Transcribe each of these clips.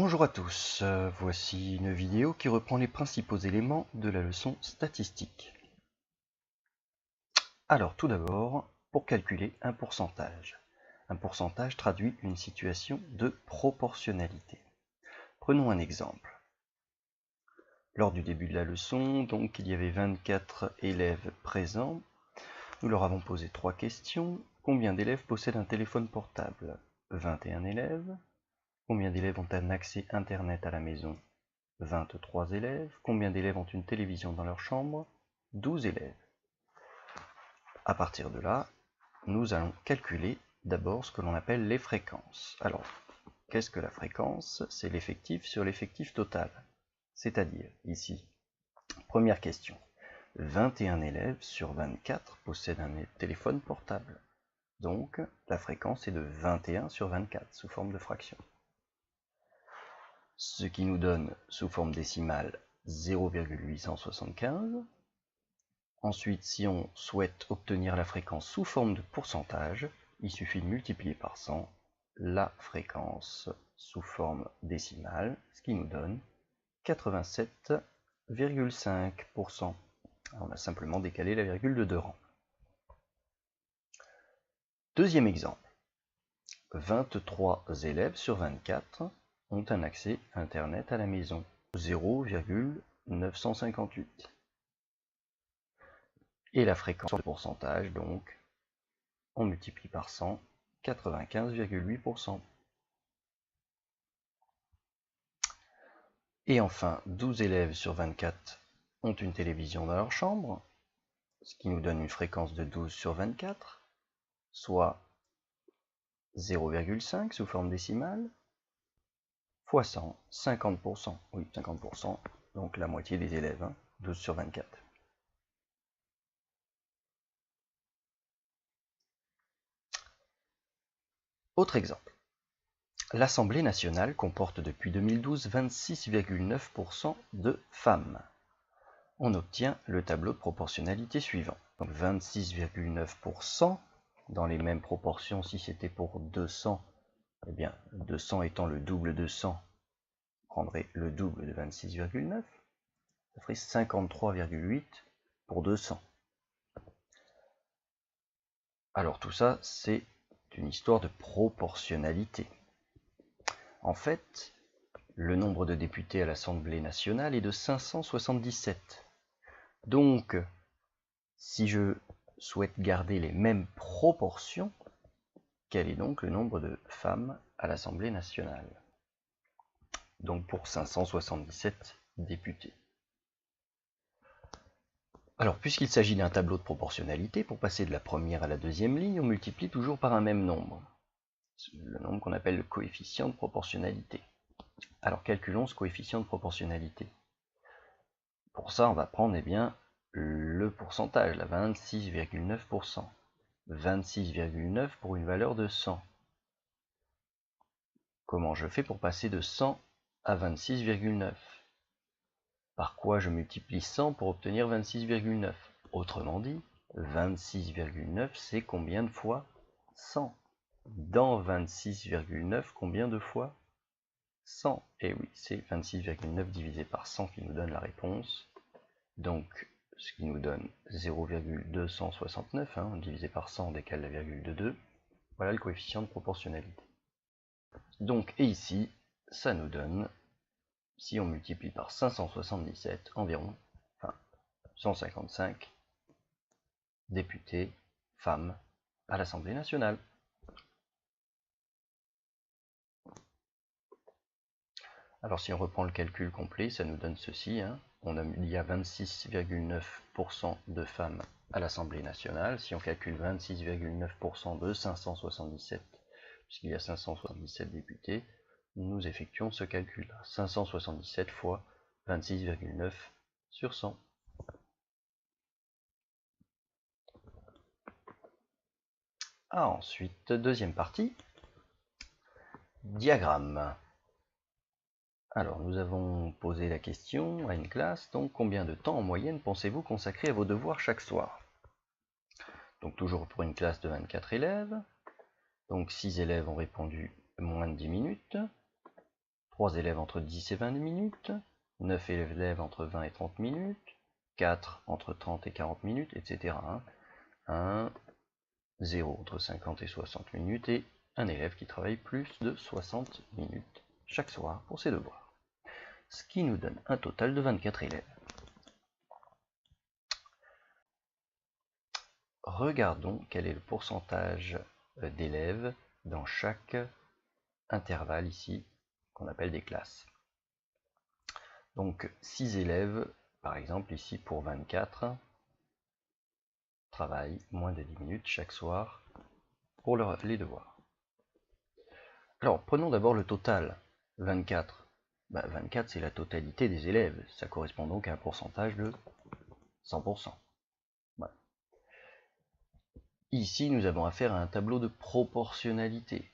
Bonjour à tous, voici une vidéo qui reprend les principaux éléments de la leçon statistique. Alors tout d'abord, pour calculer un pourcentage traduit une situation de proportionnalité. Prenons un exemple. Lors du début de la leçon, donc il y avait 24 élèves présents. Nous leur avons posé 3 questions. Combien d'élèves possèdent un téléphone portable? 21 élèves. Combien d'élèves ont un accès Internet à la maison? 23 élèves. Combien d'élèves ont une télévision dans leur chambre? 12 élèves. À partir de là, nous allons calculer d'abord ce que l'on appelle les fréquences. Alors, qu'est-ce que la fréquence? C'est l'effectif sur l'effectif total. C'est-à-dire, ici, première question, 21 élèves sur 24 possèdent un téléphone portable. Donc, la fréquence est de 21 sur 24, sous forme de fraction. Ce qui nous donne, sous forme décimale, 0,875. Ensuite, si on souhaite obtenir la fréquence sous forme de pourcentage, il suffit de multiplier par 100 la fréquence sous forme décimale, ce qui nous donne 87,5%. On a simplement décalé la virgule de 2 rangs. Deuxième exemple. 23 élèves sur 24 ont un accès Internet à la maison. 0,958. Et la fréquence de pourcentage, donc, on multiplie par 100, 95,8%. Et enfin, 12 élèves sur 24 ont une télévision dans leur chambre, ce qui nous donne une fréquence de 12 sur 24, soit 0,5 sous forme décimale, fois 100, 50%. Oui, 50%, donc la moitié des élèves, 12 sur 24. Autre exemple. L'Assemblée nationale comporte depuis 2012 26,9% de femmes. On obtient le tableau de proportionnalité suivant. Donc 26,9%, dans les mêmes proportions, si c'était pour 200, eh bien 200 étant le double de 100, on prendrait le double de 26,9, ça ferait 53,8 pour 200. Alors tout ça, c'est une histoire de proportionnalité. En fait, le nombre de députés à l'Assemblée nationale est de 577. Donc, si je souhaite garder les mêmes proportions, quel est donc le nombre de femmes à l'Assemblée nationale? Donc pour 577 députés. Alors, puisqu'il s'agit d'un tableau de proportionnalité, pour passer de la première à la deuxième ligne, on multiplie toujours par un même nombre. Le nombre qu'on appelle le coefficient de proportionnalité. Alors, calculons ce coefficient de proportionnalité. Pour ça, on va prendre le pourcentage, la 26,9%. 26,9 pour une valeur de 100. Comment je fais pour passer de 100 à 26,9? Par quoi je multiplie 100 pour obtenir 26,9? Autrement dit, 26,9 c'est combien de fois 100? Dans 26,9, combien de fois 100? Et oui, c'est 26,9 divisé par 100 qui nous donne la réponse. Donc, ce qui nous donne 0,269, divisé par 100, on décale la virgule de 2. Voilà le coefficient de proportionnalité. Donc, et ici, ça nous donne, si on multiplie par 577, environ, 155 députés, femmes, à l'Assemblée nationale. Alors si on reprend le calcul complet, ça nous donne ceci. Il y a 26,9% de femmes à l'Assemblée nationale. Si on calcule 26,9% de 577, puisqu'il y a 577 députés, nous effectuons ce calcul. 577 fois 26,9 sur 100. Ensuite, deuxième partie, diagramme. Alors, nous avons posé la question à une classe, donc combien de temps en moyenne pensez-vous consacrer à vos devoirs chaque soir? Donc toujours pour une classe de 24 élèves, donc 6 élèves ont répondu moins de 10 minutes, 3 élèves entre 10 et 20 minutes, 9 élèves entre 20 et 30 minutes, 4 entre 30 et 40 minutes, etc. 1, 0 entre 50 et 60 minutes, et un élève qui travaille plus de 60 minutes chaque soir pour ses devoirs. Ce qui nous donne un total de 24 élèves. Regardons quel est le pourcentage d'élèves dans chaque intervalle ici, qu'on appelle des classes. Donc 6 élèves, par exemple ici pour 24, travaillent moins de 10 minutes chaque soir pour les devoirs. Alors prenons d'abord le total, 24. 24 c'est la totalité des élèves, ça correspond donc à un pourcentage de 100%. Voilà. Ici nous avons affaire à un tableau de proportionnalité.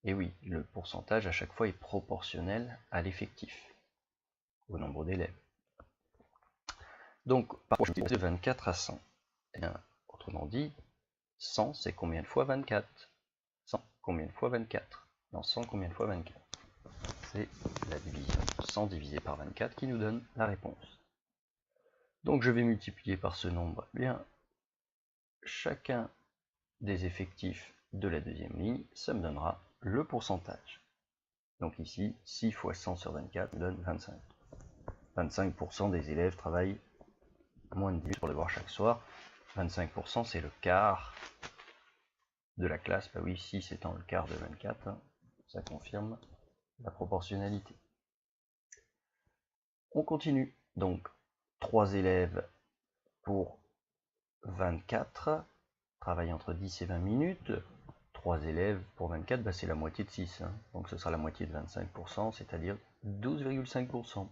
Et oui, le pourcentage à chaque fois est proportionnel à l'effectif, au nombre d'élèves. Donc, parfois, je vais de 24 à 100. Eh bien, autrement dit, 100, c'est combien de fois 24 100, combien de fois 24 Non, 100, combien de fois 24 C'est la division. 100 divisé par 24 qui nous donne la réponse. Donc, je vais multiplier par ce nombre. Eh bien, chacun des effectifs de la deuxième ligne, ça me donnera le pourcentage. Donc ici, 6 fois 100 sur 24 me donne 25. 25% des élèves travaillent moins de 10 minutes pour le devoir chaque soir. 25% c'est le quart de la classe. Bah oui, 6 étant le quart de 24, ça confirme la proportionnalité. On continue. Donc 3 élèves pour 24 travaillent entre 10 et 20 minutes. 3 élèves pour 24, bah c'est la moitié de 6. Donc ce sera la moitié de 25%, c'est-à-dire 12,5%.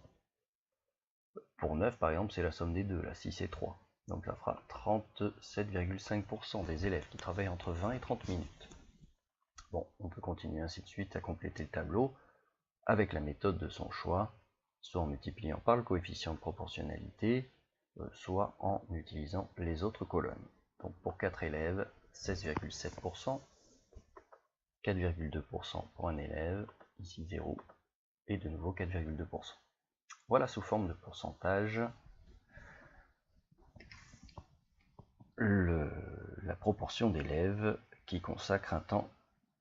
Pour 9, par exemple, c'est la somme des deux, là, 6 et 3. Donc ça fera 37,5% des élèves qui travaillent entre 20 et 30 minutes. Bon, on peut continuer ainsi de suite à compléter le tableau avec la méthode de son choix, soit en multipliant par le coefficient de proportionnalité, soit en utilisant les autres colonnes. Donc pour 4 élèves, 16,7%, 4,2% pour un élève, ici 0, et de nouveau 4,2%. Voilà sous forme de pourcentage la proportion d'élèves qui consacrent un temps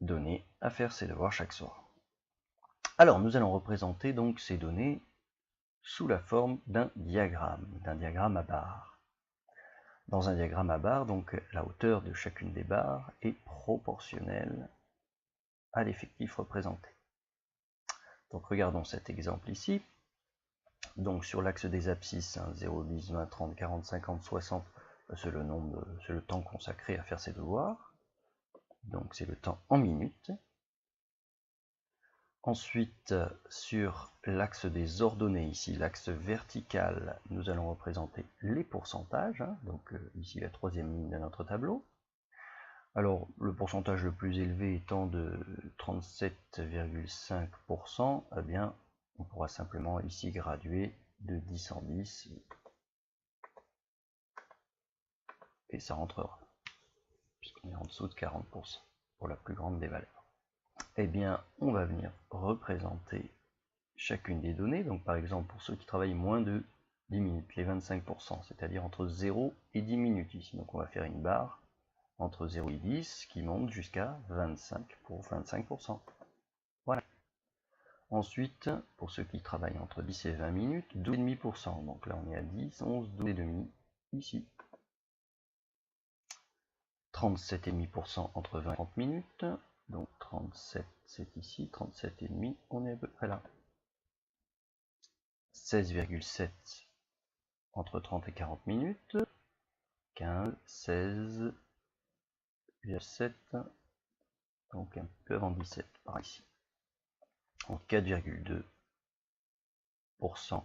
donné à faire ses devoirs chaque soir. Alors nous allons représenter donc ces données sous la forme d'un diagramme à barres. Dans un diagramme à barres, donc la hauteur de chacune des barres est proportionnelle à l'effectif représenté. Donc regardons cet exemple ici. Donc sur l'axe des abscisses, 0, 10, 20, 30, 40, 50, 60, c'est le temps consacré à faire ses devoirs. Donc c'est le temps en minutes. Ensuite, sur l'axe des ordonnées, ici l'axe vertical, nous allons représenter les pourcentages. Donc ici la troisième ligne de notre tableau. Alors le pourcentage le plus élevé étant de 37,5%, eh bien on pourra simplement ici graduer de 10 en 10 et ça rentrera, puisqu'on est en dessous de 40% pour la plus grande des valeurs. Eh bien, on va venir représenter chacune des données. Donc par exemple, pour ceux qui travaillent moins de 10 minutes, les 25%, c'est-à-dire entre 0 et 10 minutes ici. Donc on va faire une barre entre 0 et 10 qui monte jusqu'à 25 pour 25%. Voilà. Ensuite, pour ceux qui travaillent entre 10 et 20 minutes, 12,5%. Donc là on est à 10, 11, 12,5 ici. 37,5% entre 20 et 30 minutes. Donc 37 c'est ici, 37,5, on est à peu près là. 16,7 entre 30 et 40 minutes. 15, 16,7, donc un peu avant 17 par ici. Donc 4,2%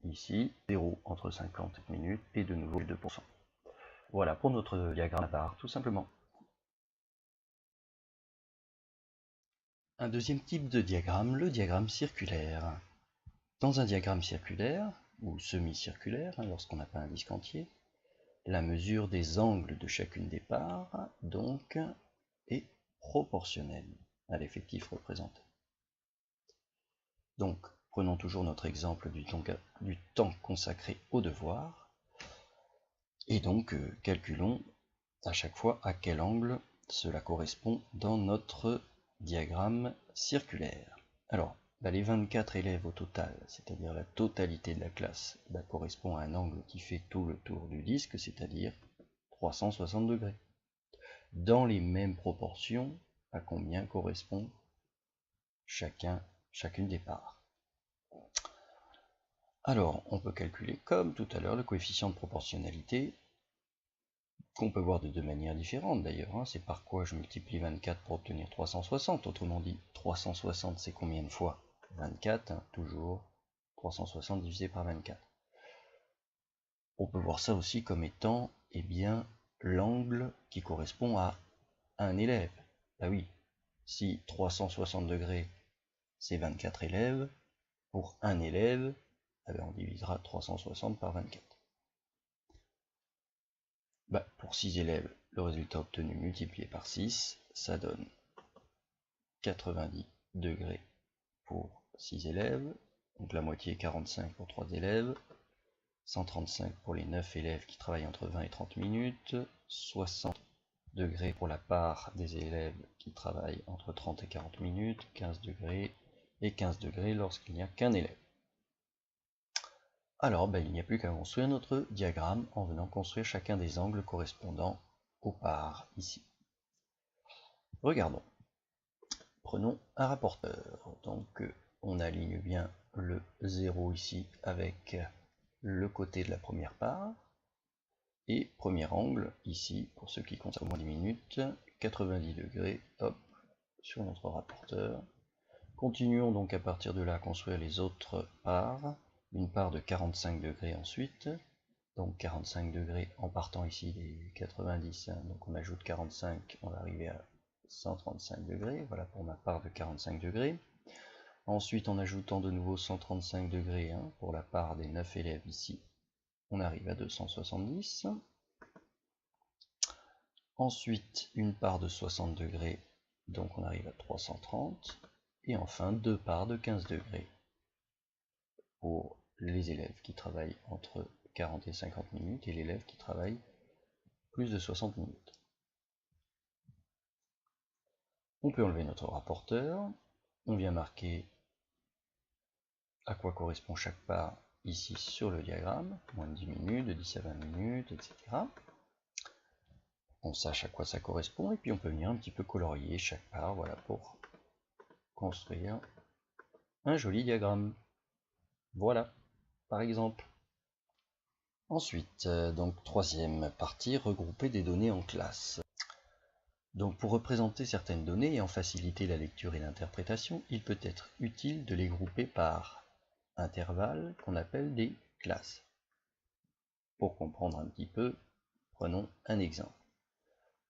ici, 0 entre 50 minutes et de nouveau 2%. Voilà pour notre diagramme à barre, tout simplement. Un deuxième type de diagramme, le diagramme circulaire. Dans un diagramme circulaire, ou semi-circulaire, lorsqu'on n'a pas un disque entier, la mesure des angles de chacune des parts, donc, est proportionnelle à l'effectif représenté. Donc, prenons toujours notre exemple du temps consacré au devoir, et donc calculons à chaque fois à quel angle cela correspond dans notre diagramme circulaire. Alors, les 24 élèves au total, c'est-à-dire la totalité de la classe, correspond à un angle qui fait tout le tour du disque, c'est-à-dire 360 degrés. Dans les mêmes proportions, à combien correspond chacune des parts. Alors, on peut calculer, comme tout à l'heure, le coefficient de proportionnalité, qu'on peut voir de deux manières différentes d'ailleurs. C'est par quoi je multiplie 24 pour obtenir 360. Autrement dit, 360 c'est combien de fois 24, toujours 360 divisé par 24. On peut voir ça aussi comme étant l'angle qui correspond à un élève. Ah oui, si 360 degrés c'est 24 élèves, pour un élève, on divisera 360 par 24. Pour 6 élèves, le résultat obtenu multiplié par 6, ça donne 90 degrés pour 6 élèves, donc la moitié 45 pour 3 élèves, 135 pour les 9 élèves qui travaillent entre 20 et 30 minutes, 60 degrés pour la part des élèves qui travaillent entre 30 et 40 minutes, 15 degrés, et 15 degrés lorsqu'il n'y a qu'un élève. Alors, il n'y a plus qu'à construire notre diagramme en venant construire chacun des angles correspondant aux parts ici. Regardons. Prenons un rapporteur. Donc, on aligne bien le 0 ici avec le côté de la première part. Et premier angle, ici, pour ceux qui comptent au moins 10 minutes, 90 degrés, hop, sur notre rapporteur. Continuons donc à partir de là à construire les autres parts. Une part de 45 degrés ensuite. Donc 45 degrés en partant ici des 90. Donc on ajoute 45, on va arriver à 135 degrés. Voilà pour ma part de 45 degrés. Ensuite, en ajoutant de nouveau 135 degrés pour la part des 9 élèves ici, on arrive à 270. Ensuite, une part de 60 degrés, donc on arrive à 330. Et enfin, deux parts de 15 degrés pour les élèves qui travaillent entre 40 et 50 minutes et l'élève qui travaille plus de 60 minutes. On peut enlever notre rapporteur. On vient marquer à quoi correspond chaque part ici sur le diagramme, moins de 10 minutes, de 10 à 20 minutes, etc. On sache à quoi ça correspond, et puis on peut venir un petit peu colorier chaque part, voilà, pour construire un joli diagramme. Voilà, par exemple. Ensuite, donc troisième partie, regrouper des données en classe. Donc pour représenter certaines données et en faciliter la lecture et l'interprétation, il peut être utile de les grouper par intervalles qu'on appelle des classes. Pour comprendre un petit peu, prenons un exemple.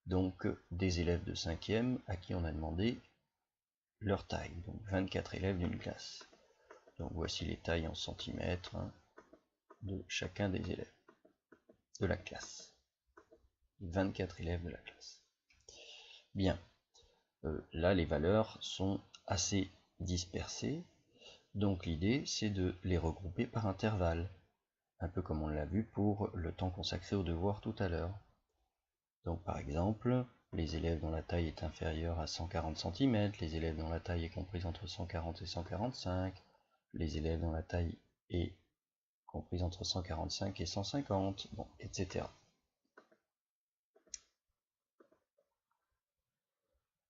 Donc des élèves de 5e à qui on a demandé leur taille, donc 24 élèves d'une classe. Donc voici les tailles en centimètres de chacun des élèves de la classe. 24 élèves de la classe. Bien, là les valeurs sont assez dispersées, donc l'idée c'est de les regrouper par intervalles, un peu comme on l'a vu pour le temps consacré au devoir tout à l'heure. Donc par exemple, les élèves dont la taille est inférieure à 140 cm, les élèves dont la taille est comprise entre 140 et 145, les élèves dont la taille est comprise entre 145 et 150, bon, etc.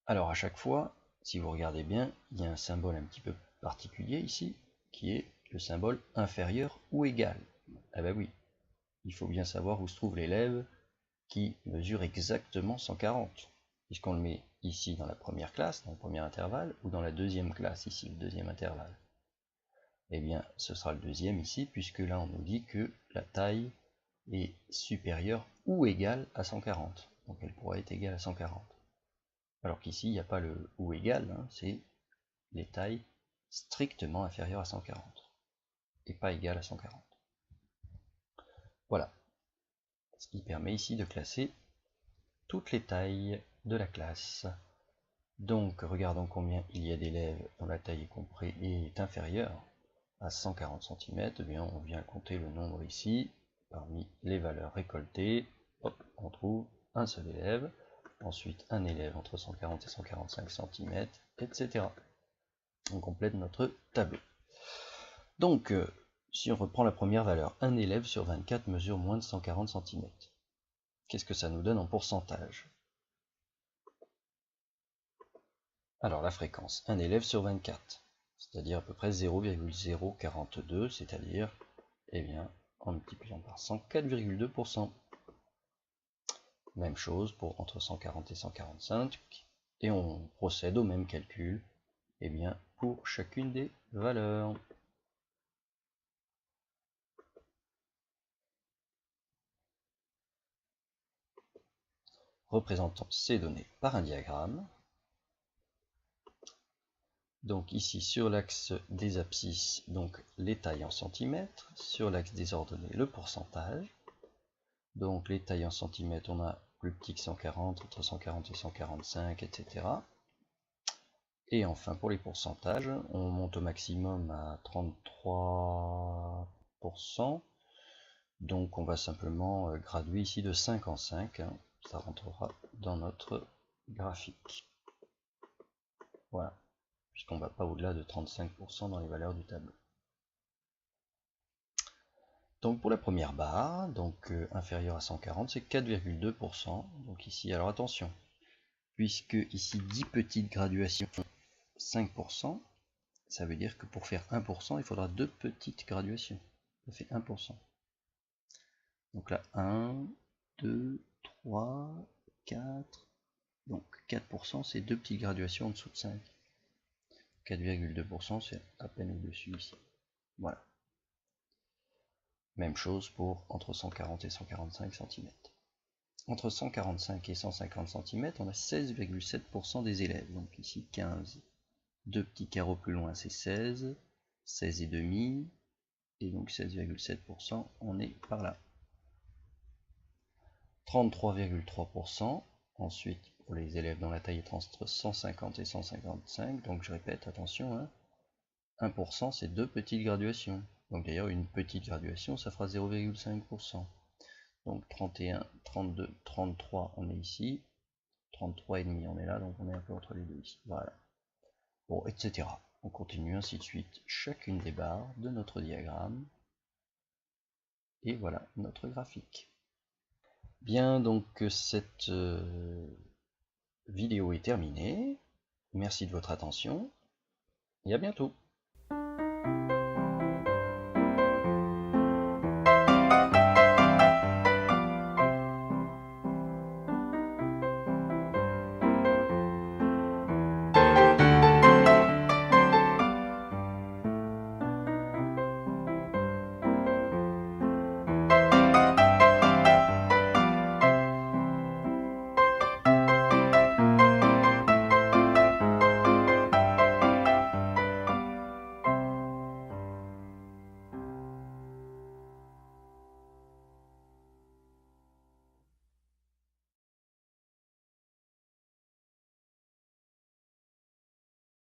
Alors à chaque fois, si vous regardez bien, il y a un symbole un petit peu particulier ici, qui est le symbole inférieur ou égal. Ah bah oui, il faut bien savoir où se trouve l'élève qui mesure exactement 140, puisqu'on le met ici dans la première classe, dans le premier intervalle, ou dans la deuxième classe, ici, le deuxième intervalle. Eh bien, ce sera le deuxième ici, puisque là on nous dit que la taille est supérieure ou égale à 140. Donc elle pourrait être égale à 140. Alors qu'ici, il n'y a pas le ou égal, c'est les tailles strictement inférieures à 140, et pas égales à 140. Voilà. Ce qui permet ici de classer toutes les tailles de la classe. Donc, regardons combien il y a d'élèves dont la taille est inférieure à 140 cm. Eh bien, on vient compter le nombre ici. Parmi les valeurs récoltées, hop, on trouve un seul élève. Ensuite, un élève entre 140 et 145 cm, etc. On complète notre tableau. Donc, si on reprend la première valeur, un élève sur 24 mesure moins de 140 cm. Qu'est-ce que ça nous donne en pourcentage? Alors la fréquence, un élève sur 24, c'est-à-dire à peu près 0,042, c'est-à-dire, eh bien, en multipliant par 100, 4,2%. Même chose pour entre 140 et 145, et on procède au même calcul, eh bien, pour chacune des valeurs. Représentons ces données par un diagramme. Donc ici sur l'axe des abscisses, donc les tailles en centimètres, sur l'axe des ordonnées le pourcentage. Donc les tailles en centimètres, on a plus petit que 140, entre 140 et 145, etc. Et enfin pour les pourcentages, on monte au maximum à 33%. Donc on va simplement graduer ici de 5 en 5, hein. Ça rentrera dans notre graphique. Voilà, puisqu'on ne va pas au-delà de 35% dans les valeurs du tableau. Donc pour la première barre, donc inférieure à 140, c'est 4,2%. Donc ici, alors attention, puisque ici 10 petites graduations, 5%, ça veut dire que pour faire 1%, il faudra 2 petites graduations. Ça fait 1%. Donc là, 1, 2, 3, 4. Donc 4%, c'est 2 petites graduations en dessous de 5. 4,2%, c'est à peine au-dessus ici. Voilà. Même chose pour entre 140 et 145 cm. Entre 145 et 150 cm, on a 16,7% des élèves. Donc ici 15. Deux petits carreaux plus loin, c'est 16. 16,5. Et donc 16,7%, on est par là. 33,3%. Ensuite, pour les élèves dont la taille est entre 150 et 155, donc je répète, attention, hein, 1% c'est 2 petites graduations. Donc d'ailleurs, une petite graduation, ça fera 0,5%. Donc 31, 32, 33, on est ici. 33,5, on est là, donc on est un peu entre les deux ici. Voilà. Bon, etc. On continue ainsi de suite chacune des barres de notre diagramme. Et voilà notre graphique. Bien, donc cette vidéo est terminée. Merci de votre attention et à bientôt.